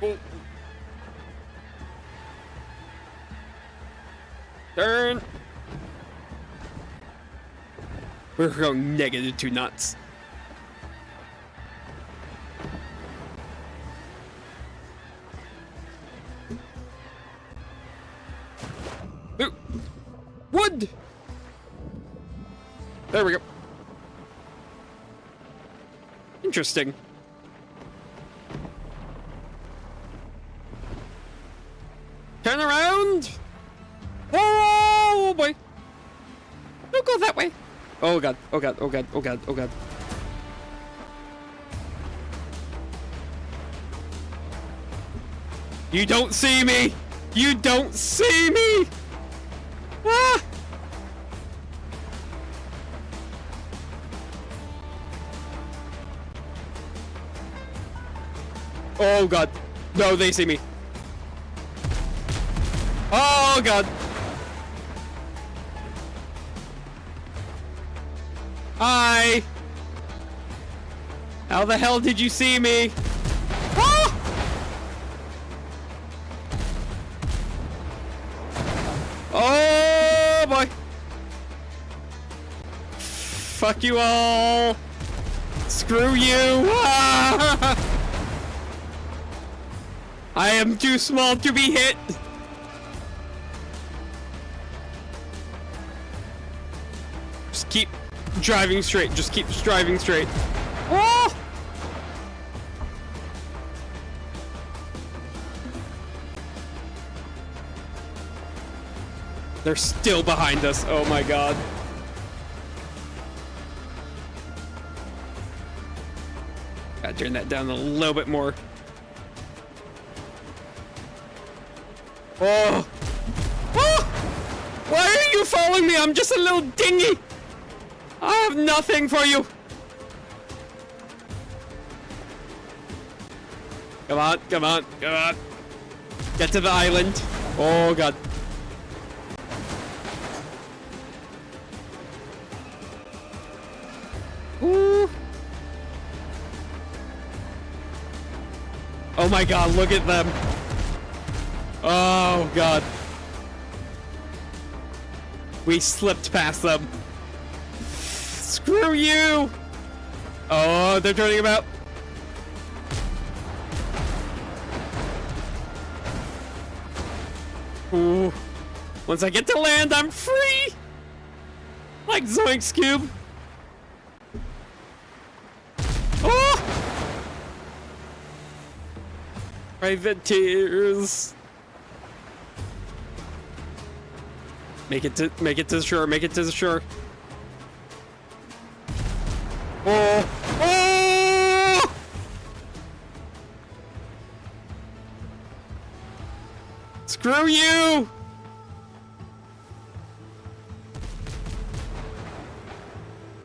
Oh. Turn. We're going negative 2 knots. Ooh. Wood! There we go. Interesting. Turn around! Oh boy! Don't go that way! Oh god, oh god, oh god, oh god, oh god. You don't see me! You don't see me! Ah! Oh god. No, they see me. Oh god. Hi. How the hell did you see me? Ah! Oh boy. Fuck you all. Screw you. Ah! I am too small to be hit. Just keep driving straight. Just keep driving straight. Oh! They're still behind us. Oh my god. Gotta turn that down a little bit more. Oh! Oh! Why are you following me? I'm just a little dinghy! I have nothing for you! Come on, come on, come on. Get to the island. Oh god. Ooh. Oh my god, look at them. Oh god. We slipped past them. Screw you! Oh, they're turning about. Ooh. Once I get to land, I'm free! Like Zoink's Cube. Oh! Privateers. Make it to the shore, make it to the shore. Oh! Oh! Screw you!